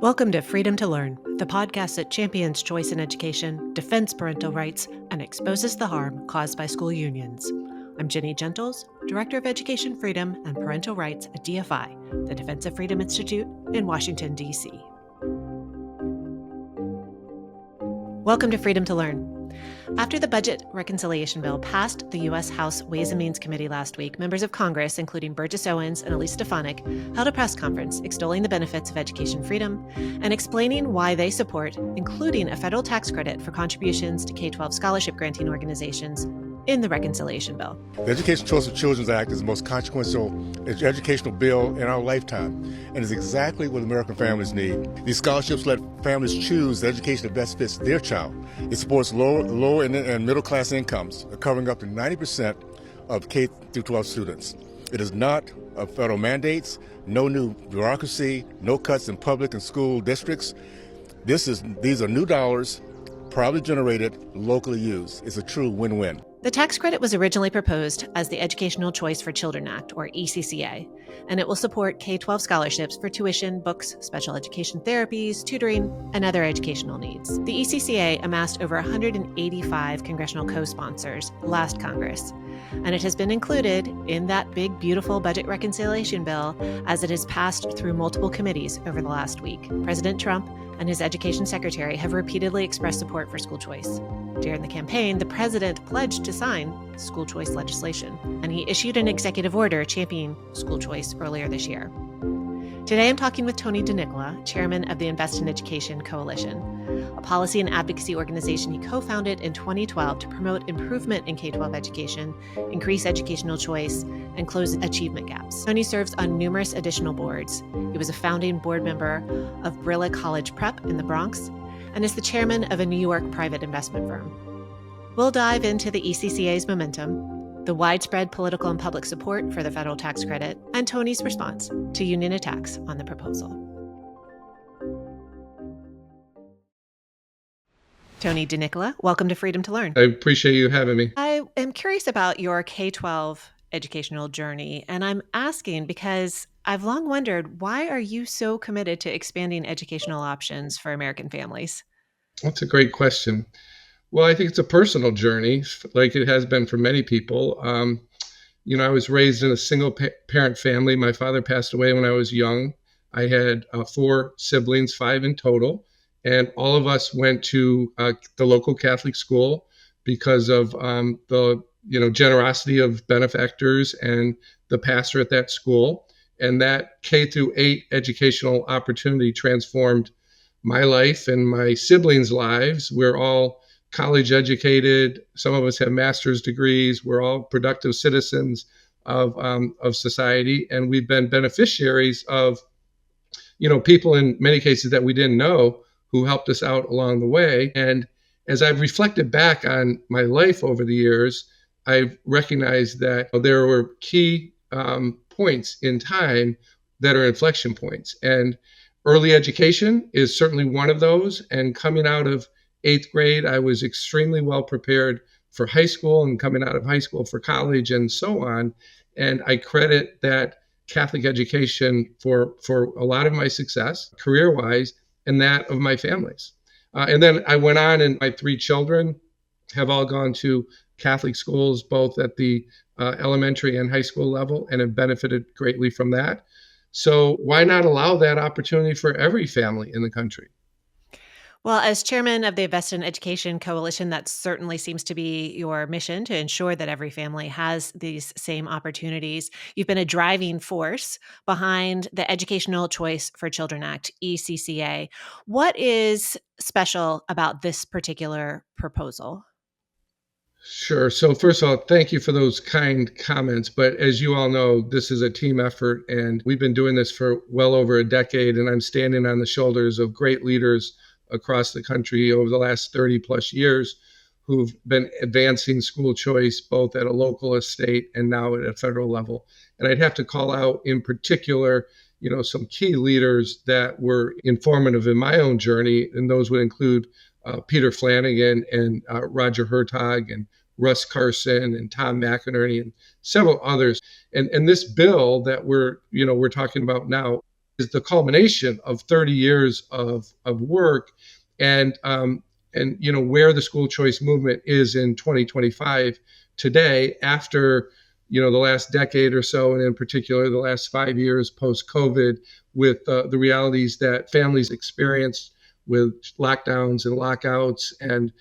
Welcome to Freedom to Learn, the podcast that champions choice in education, defends parental rights, and exposes the harm caused by school unions. I'm Jenny Gentles, Director of Education Freedom and Parental Rights at DFI, the Defense of Freedom Institute in Washington, D.C. Welcome to Freedom to Learn. After the budget reconciliation bill passed the U.S. House Ways and Means Committee last week, members of Congress, including Burgess Owens and Elise Stefanik, held a press conference extolling the benefits of education freedom and explaining why they support including a federal tax credit for contributions to K-12 scholarship granting organizations in the reconciliation bill. The Education Choice for Children Act is the most consequential educational bill in our lifetime, and is exactly what American families need. These scholarships let families choose the education that best fits their child. It supports lower and middle class incomes, covering up to 90% of K through 12 students. It is not federal mandates, no new bureaucracy, no cuts in public and school districts. These are new dollars, proudly generated, locally used. It's a true win-win. The tax credit was originally proposed as the Educational Choice for Children Act, or ECCA, and it will support K-12 scholarships for tuition, books, special education therapies, tutoring, and other educational needs. The ECCA amassed over 185 congressional co-sponsors last Congress, and it has been included in that big, beautiful budget reconciliation bill as it has passed through multiple committees over the last week. President Trump and his education secretary have repeatedly expressed support for school choice. During the campaign, the president pledged to sign school choice legislation, and he issued an executive order championing school choice earlier this year. Today, I'm talking with Tony Nicola, chairman of the Invest in Education Coalition, a policy and advocacy organization he co-founded in 2012 to promote improvement in K-12 education, increase educational choice, and close achievement gaps. Tony serves on numerous additional boards. He was a founding board member of Brilla College Prep in the Bronx, and is the chairman of a New York private investment firm. We'll dive into the ECCA's momentum, the widespread political and public support for the federal tax credit, and Tony's response to union attacks on the proposal. Tony Nicola, welcome to Freedom to Learn. I appreciate you having me. I am curious about your K-12 educational journey, and I'm asking because I've long wondered, why are you so committed to expanding educational options for American families? That's a great question. Well, I think it's a personal journey, like it has been for many people. I was raised in a single parent family. My father passed away when I was young. I had 4 siblings, 5 in total, and all of us went to the local Catholic school because of the generosity of benefactors and the pastor at that school. And that K through 8 educational opportunity transformed my life and my siblings' lives. We're all college educated. Some of us have master's degrees. We're all productive citizens of society, and we've been beneficiaries of, people in many cases that we didn't know who helped us out along the way. And as I've reflected back on my life over the years, I've recognized that there were key points in time that are inflection points, and early education is certainly one of those. And coming out of 8th grade, I was extremely well prepared for high school, and coming out of high school for college and so on. And I credit that Catholic education for a lot of my success career-wise, and that of my families. And then I went on, and my 3 children have all gone to Catholic schools, both at the elementary and high school level, and have benefited greatly from that. So why not allow that opportunity for every family in the country? Well, as chairman of the Invest in Education Coalition, that certainly seems to be your mission, to ensure that every family has these same opportunities. You've been a driving force behind the Educational Choice for Children Act, ECCA. What is special about this particular proposal? Sure. So first of all, thank you for those kind comments. But as you all know, this is a team effort, and we've been doing this for well over a decade, and I'm standing on the shoulders of great leaders across the country over the last 30 plus years who've been advancing school choice both at a local, a state, and now at a federal level. And I'd have to call out in particular, some key leaders that were informative in my own journey, and those would include Peter Flanagan and Roger Hertog and Russ Carson and Tom McInerney and several others. And this bill that we're talking about now is the culmination of 30 years of work, and where the school choice movement is in 2025 today, after the last decade or so, and in particular the last 5 years post COVID, with the realities that families experience with lockdowns and lockouts and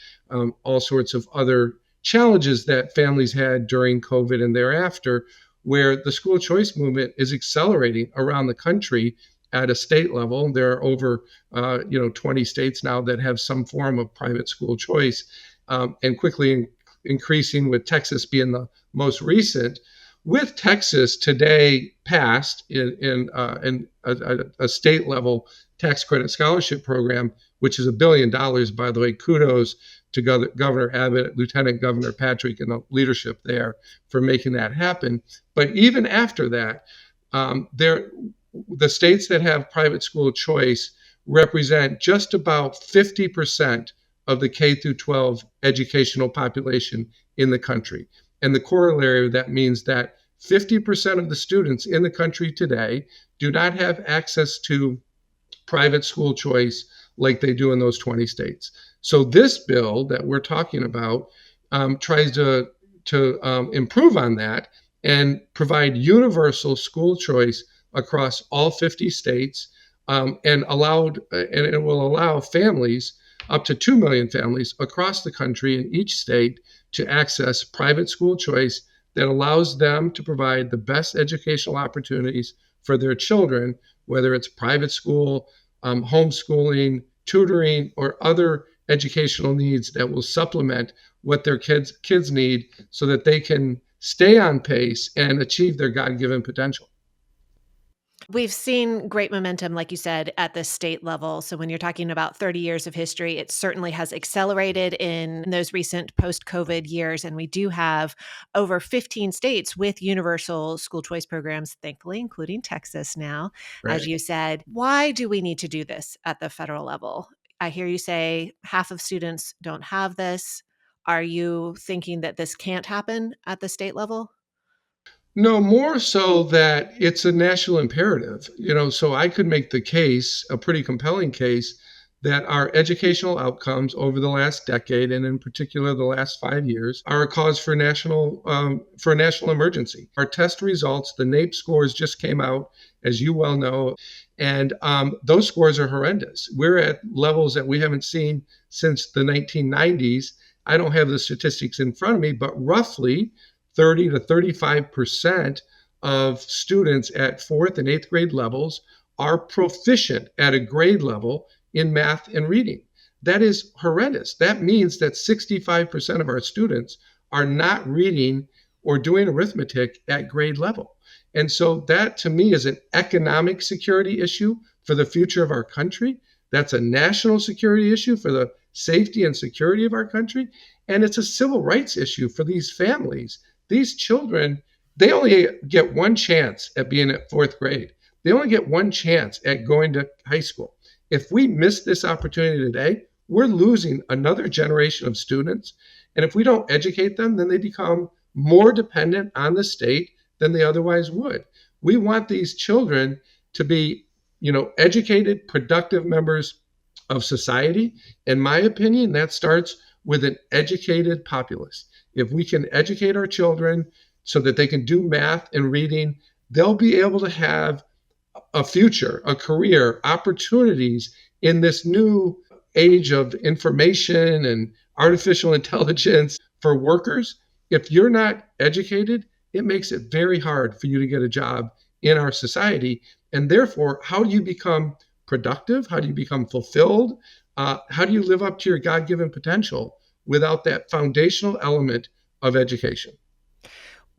all sorts of other challenges that families had during COVID and thereafter, where the school choice movement is accelerating around the country at a state level. There are over 20 states now that have some form of private school choice, and quickly increasing, with Texas being the most recent. With Texas today passed in a state level tax credit scholarship program, which is $1 billion, by the way. Kudos to Governor Abbott, Lieutenant Governor Patrick, and the leadership there for making that happen. But even after that, the states that have private school choice represent just about 50% of the K through 12 educational population in the country. And the corollary of that means that 50% of the students in the country today do not have access to private school choice like they do in those 20 states. So this bill that we're talking about tries to improve on that and provide universal school choice across all 50 states, and it will allow families, up to 2 million families across the country in each state, to access private school choice that allows them to provide the best educational opportunities for their children, whether it's private school, homeschooling, tutoring, or other educational needs that will supplement what their kids need so that they can stay on pace and achieve their God-given potential. We've seen great momentum, like you said, at the state level. So when you're talking about 30 years of history, it certainly has accelerated in those recent post-COVID years. And we do have over 15 states with universal school choice programs, thankfully, including Texas now. Right. As you said, why do we need to do this at the federal level? I hear you say half of students don't have this. Are you thinking that this can't happen at the state level? No, more so that it's a national imperative. So I could make the case, a pretty compelling case, that our educational outcomes over the last decade, and in particular the last 5 years, are a cause for a national emergency. Our test results, the NAEP scores, just came out, as you well know, and those scores are horrendous. We're at levels that we haven't seen since the 1990s. I don't have the statistics in front of me, but roughly 30 to 35% of students at fourth and eighth grade levels are proficient at a grade level in math and reading. That is horrendous. That means that 65% of our students are not reading or doing arithmetic at grade level. And so that, to me, is an economic security issue for the future of our country. That's a national security issue for the safety and security of our country. And it's a civil rights issue for these families. These children, they only get one chance at being at fourth grade. They only get one chance at going to high school. If we miss this opportunity today, we're losing another generation of students. And if we don't educate them, then they become more dependent on the state than they otherwise would. We want these children to be, educated, productive members of society. In my opinion, that starts with an educated populace. If we can educate our children so that they can do math and reading, they'll be able to have a future, a career, opportunities in this new age of information and artificial intelligence for workers. If you're not educated, it makes it very hard for you to get a job in our society. And therefore, how do you become productive? How do you become fulfilled? How do you live up to your God-given potential without that foundational element of education?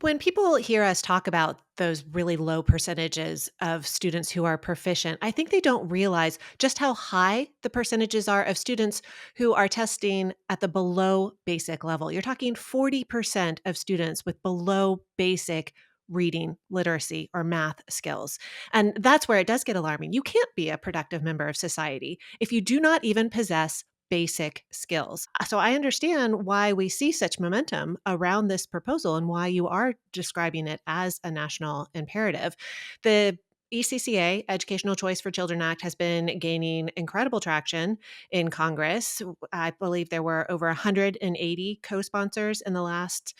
When people hear us talk about those really low percentages of students who are proficient, I think they don't realize just how high the percentages are of students who are testing at the below basic level. You're talking 40% of students with below basic reading, literacy, or math skills. And that's where it does get alarming. You can't be a productive member of society if you do not even possess basic skills. So I understand why we see such momentum around this proposal and why you are describing it as a national imperative. The ECCA, Educational Choice for Children Act, has been gaining incredible traction in Congress. I believe there were over 180 co-sponsors in the last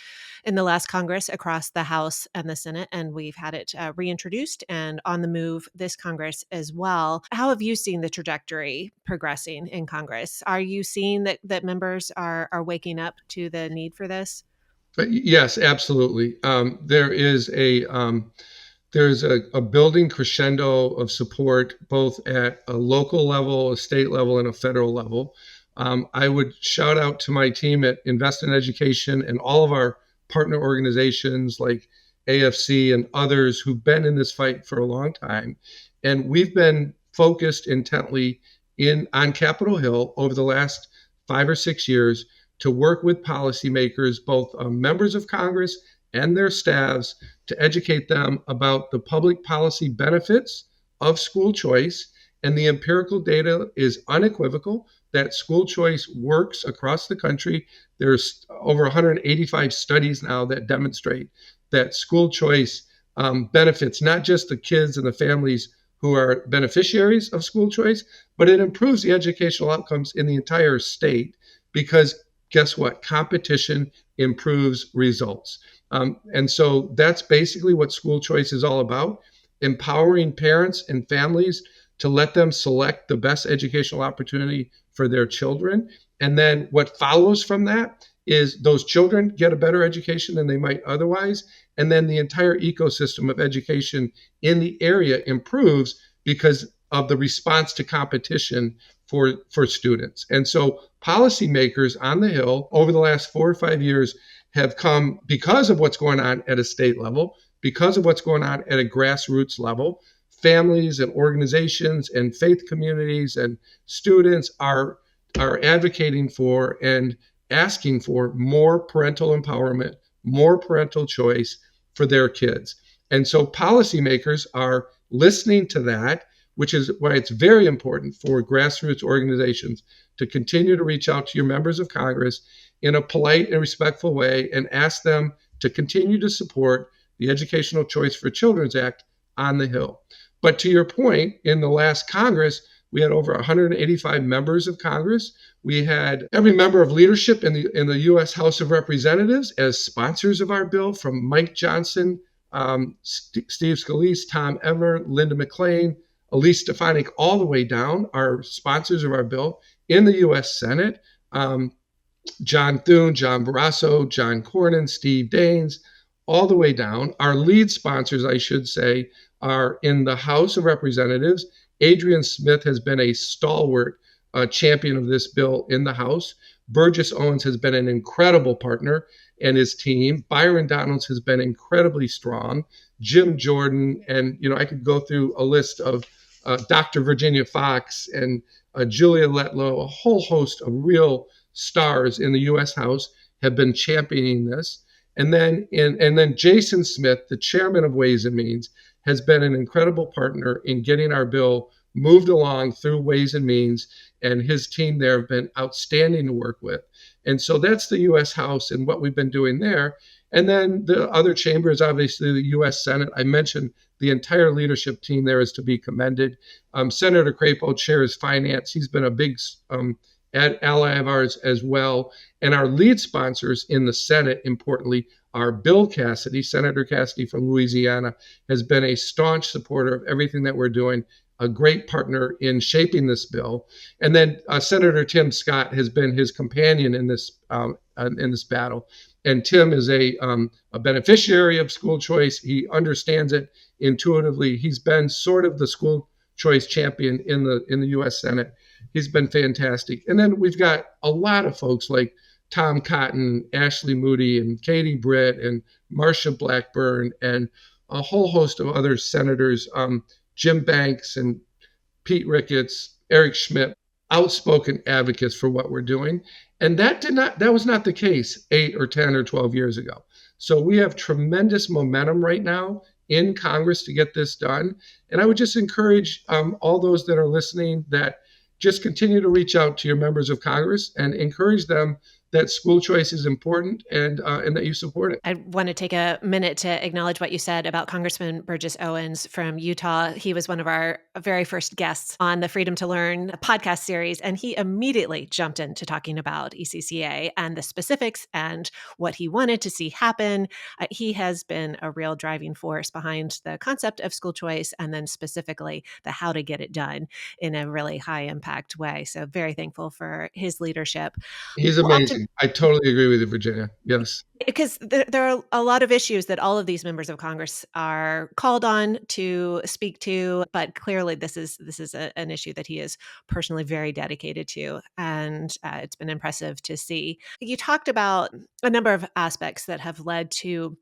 Congress across the House and the Senate, and we've had it reintroduced and on the move this Congress as well. How have you seen the trajectory progressing in Congress? Are you seeing that members are waking up to the need for this? Yes, absolutely. There's a building crescendo of support both at a local level, a state level, and a federal level. I would shout out to my team at Invest in Education and all of our partner organizations like AFC and others who've been in this fight for a long time. And we've been focused intently on Capitol Hill over the last 5 or 6 years to work with policymakers, both members of Congress and their staffs, to educate them about the public policy benefits of school choice. And the empirical data is unequivocal that school choice works across the country. There's over 185 studies now that demonstrate that school choice benefits not just the kids and the families who are beneficiaries of school choice, but it improves the educational outcomes in the entire state because guess what? Competition improves results. And so that's basically what school choice is all about, empowering parents and families to let them select the best educational opportunity for their children. And then what follows from that is those children get a better education than they might otherwise. And then the entire ecosystem of education in the area improves because of the response to competition for students. And so policymakers on the Hill over the last 4 or 5 years have come because of what's going on at a state level, because of what's going on at a grassroots level. Families and organizations and faith communities and students are advocating for and asking for more parental empowerment, more parental choice for their kids. And so policymakers are listening to that, which is why it's very important for grassroots organizations to continue to reach out to your members of Congress in a polite and respectful way and ask them to continue to support the Educational Choice for Children's Act on the Hill. But to your point, in the last Congress, we had over 185 members of Congress. We had every member of leadership in the U.S. House of Representatives as sponsors of our bill, from Mike Johnson, Steve Scalise, Tom Emmer, Linda McClain, Elise Stefanik, all the way down, are sponsors of our bill. In the U.S. Senate, John Thune, John Barrasso, John Cornyn, Steve Daines, all the way down. Our lead sponsors, I should say, are in the House of Representatives. Adrian Smith has been a stalwart champion of this bill in the House. Burgess Owens has been an incredible partner, and his team. Byron Donalds has been incredibly strong. Jim Jordan, and I could go through a list of Dr. Virginia Fox and Julia Letlow, a whole host of real stars in the U.S. House have been championing this. And then Jason Smith, the chairman of Ways and Means, has been an incredible partner in getting our bill moved along through Ways and Means, and his team there have been outstanding to work with. And so that's the U.S. House and what we've been doing there. And then the other chambers, obviously the U.S. Senate. I mentioned the entire leadership team there is to be commended. Senator Crapo chairs finance. He's been a big ally of ours as well. And our lead sponsors in the Senate, importantly, are Bill Cassidy. Senator Cassidy from Louisiana has been a staunch supporter of everything that we're doing, a great partner in shaping this bill. And then Senator Tim Scott has been his companion in this battle. And Tim is a beneficiary of school choice. He understands it intuitively. He's been sort of the school choice champion in the U.S. Senate. He's been fantastic. And then we've got a lot of folks like Tom Cotton, Ashley Moody, and Katie Britt, and Marcia Blackburn, and a whole host of other senators, Jim Banks and Pete Ricketts, Eric Schmidt, outspoken advocates for what we're doing. And that was not the case 8 or 10 or 12 years ago. So we have tremendous momentum right now in Congress to get this done. And I would just encourage all those that are listening that just continue to reach out to your members of Congress and encourage them that school choice is important and that you support it. I want to take a minute to acknowledge what you said about Congressman Burgess Owens from Utah. He was one of our very first guests on the Freedom to Learn podcast series, and he immediately jumped into talking about ECCA and the specifics and what he wanted to see happen. He has been a real driving force behind the concept of school choice and then specifically the how to get it done in a really high impact way. So very thankful for his leadership. He's amazing. I totally agree with you, Virginia. Yes. Because there are a lot of issues that all of these members of Congress are called on to speak to, but clearly this is an issue that he is personally very dedicated to, and it's been impressive to see. You talked about a number of aspects that have led to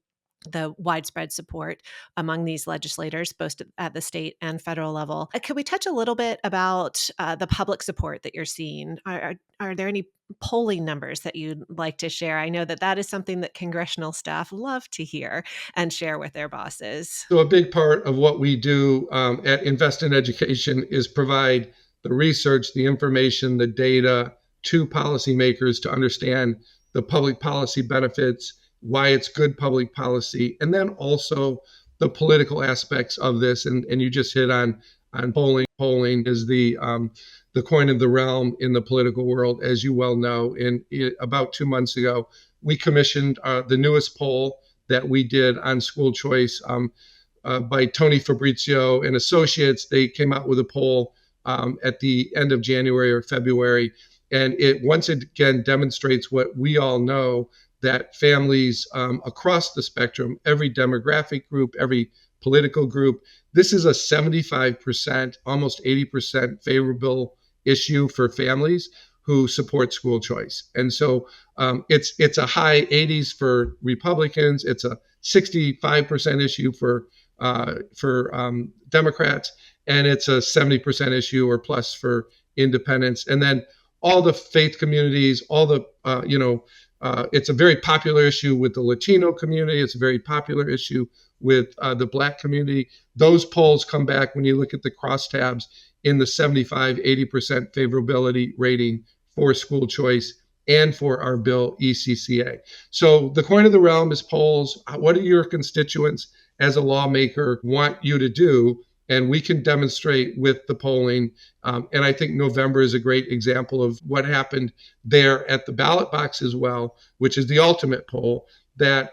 the widespread support among these legislators, both at the state and federal level. Could we touch a little bit about the public support that you're seeing? Are there any polling numbers that you'd like to share? I know that that is something that congressional staff love to hear and share with their bosses. So a big part of what we do at Invest in Education is provide the research, the information, the data to policymakers to understand the public policy benefits, why it's good public policy, and then also the political aspects of this. And you just hit on polling. Polling is the coin of the realm in the political world, as you well know. About 2 months ago, we commissioned the newest poll that we did on school choice by Tony Fabrizio and Associates. They came out with a poll at the end of January or February, and it once again demonstrates what we all know, that families across the spectrum, every demographic group, every political group, this is a 75%, almost 80% favorable issue for families who support school choice. And so it's a high 80s for Republicans. It's a 65% issue for Democrats, and it's a 70% issue or plus for independents. And then all the faith communities, all the it's a very popular issue with the Latino community. It's a very popular issue with the Black community. Those polls come back when you look at the crosstabs in the 75, 80% favorability rating for school choice and for our bill ECCA. So the coin of the realm is polls. What do your constituents as a lawmaker want you to do? And we can demonstrate with the polling. And I think November is a great example of what happened there at the ballot box as well, which is the ultimate poll, that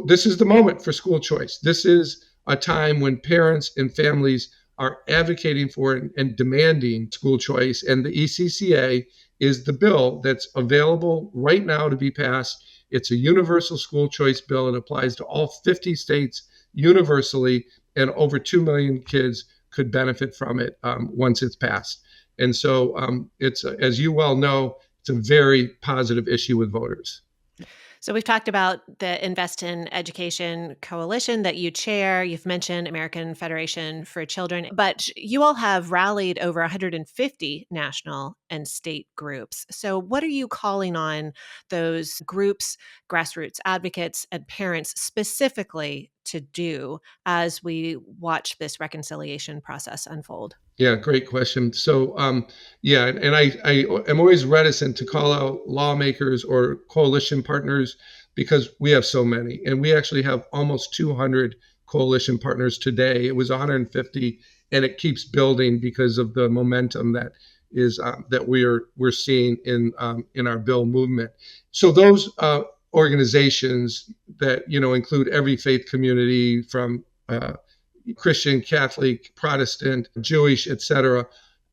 this is the moment for school choice. This is a time when parents and families are advocating for it and demanding school choice. And the ECCA is the bill that's available right now to be passed. It's a universal school choice bill. It applies to all 50 states universally, and over 2 million kids could benefit from it once it's passed. And so it's, as you well know, it's a very positive issue with voters. So we've talked about the Invest in Education Coalition that you chair. You've mentioned American Federation for Children, but you all have rallied over 150 national and state groups. So what are you calling on those groups, grassroots advocates, and parents specifically to do as we watch this reconciliation process unfold? Yeah, great question. So, and I am always reticent to call out lawmakers or coalition partners because we have so many, and we actually have almost 200 coalition partners today. It was 150, and it keeps building because of the momentum that is that we're seeing in our bill movement. So those organizations that include every faith community from Christian, Catholic, Protestant, Jewish, etc.,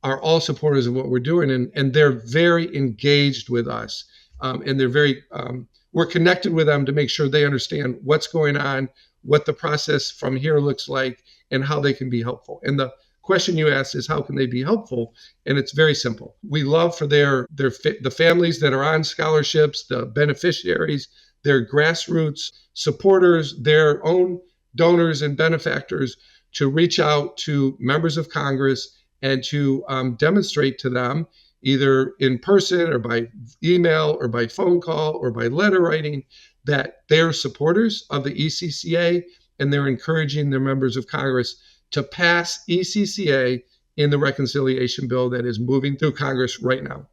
are all supporters of what we're doing, and they're very engaged with us, and they're very we're connected with them to make sure they understand what's going on, what the process from here looks like, and how they can be helpful. And the question you asked is how can they be helpful, and it's very simple. We love for the families that are on scholarships, the beneficiaries, their grassroots supporters, their own donors and benefactors to reach out to members of Congress and to demonstrate to them, either in person or by email or by phone call or by letter writing, that they're supporters of the ECCA and they're encouraging their members of Congress to pass ECCA in the reconciliation bill that is moving through Congress right now.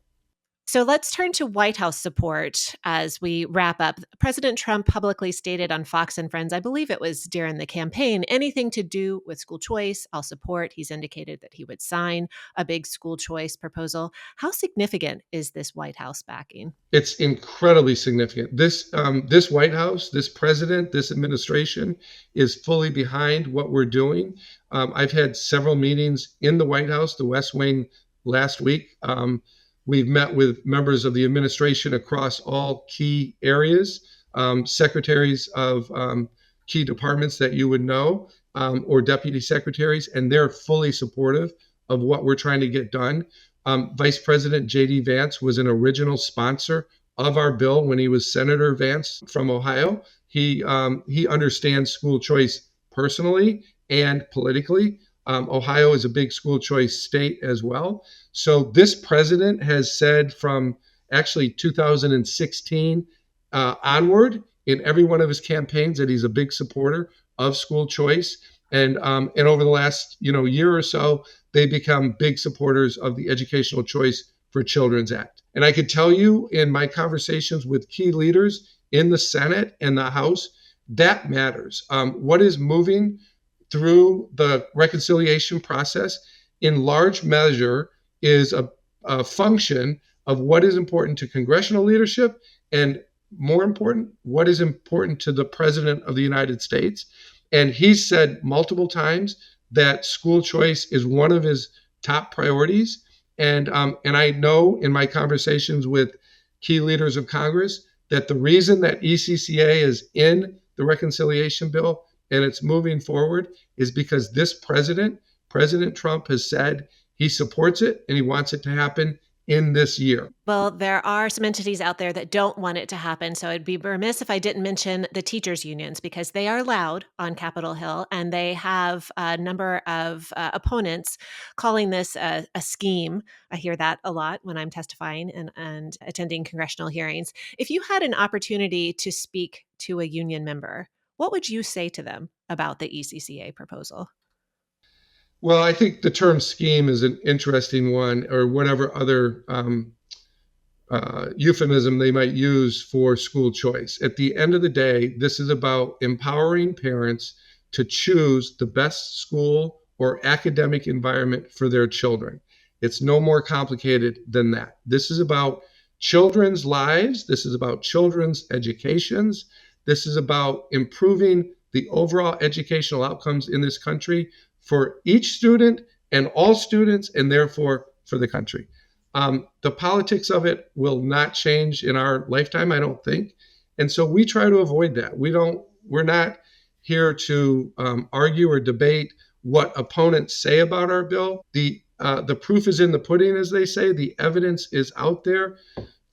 So let's turn to White House support as we wrap up. President Trump publicly stated on Fox and Friends, I believe it was during the campaign, anything to do with school choice, I'll support. He's indicated that he would sign a big school choice proposal. How significant is this White House backing? It's incredibly significant. This White House, this president, this administration is fully behind what we're doing. I've had several meetings in the White House, the West Wing, last week. We've met with members of the administration across all key areas, secretaries of key departments that you would know, or deputy secretaries, and they're fully supportive of what we're trying to get done. Vice President J.D. Vance was an original sponsor of our bill when he was Senator Vance from Ohio. He understands school choice personally and politically. Ohio is a big school choice state as well. So this president has said from actually 2016 onward in every one of his campaigns that he's a big supporter of school choice. And over the last year or so, they become big supporters of the Educational Choice for Children's Act. And I could tell you in my conversations with key leaders in the Senate and the House, that matters. What is moving through the reconciliation process in large measure is a function of what is important to congressional leadership and, more important, what is important to the President of the United States. And he's said multiple times that school choice is one of his top priorities. And I know in my conversations with key leaders of Congress that the reason that ECCA is in the reconciliation bill and it's moving forward is because this President Trump, has said he supports it and he wants it to happen in this year. Well, there are some entities out there that don't want it to happen. So I'd be remiss if I didn't mention the teachers unions, because they are loud on Capitol Hill and they have a number of opponents calling this a scheme. I hear that a lot when I'm testifying and attending congressional hearings. If you had an opportunity to speak to a union member, what would you say to them about the ECCA proposal? Well, I think the term scheme is an interesting one, or whatever other euphemism they might use for school choice. At the end of the day, this is about empowering parents to choose the best school or academic environment for their children. It's no more complicated than that. This is about children's lives. This is about children's educations. This is about improving the overall educational outcomes in this country for each student and all students, and therefore for the country. The politics of it will not change in our lifetime, I don't think. And so we try to avoid that. We're not here to argue or debate what opponents say about our bill. The proof is in the pudding, as they say. The evidence is out there.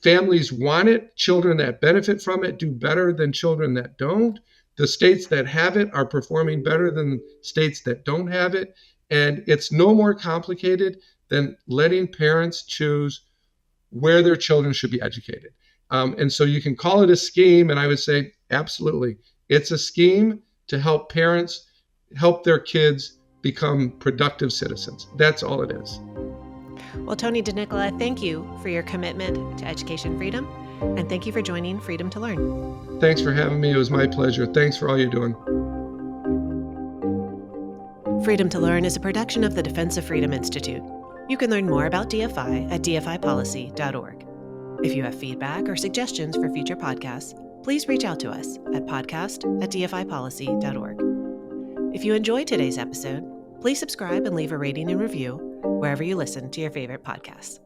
Families want it. Children that benefit from it do better than children that don't. The states that have it are performing better than states that don't have it. And it's no more complicated than letting parents choose where their children should be educated. And so you can call it a scheme, and I would say, absolutely. It's a scheme to help parents help their kids become productive citizens. That's all it is. Well, Tony Nicola, thank you for your commitment to education freedom, and thank you for joining Freedom to Learn. Thanks for having me. It was my pleasure. Thanks for all you're doing. Freedom to Learn is a production of the Defense of Freedom Institute. You can learn more about DFI at dfipolicy.org. If you have feedback or suggestions for future podcasts, please reach out to us at podcast@dfipolicy.org. If you enjoyed today's episode, please subscribe and leave a rating and review wherever you listen to your favorite podcasts.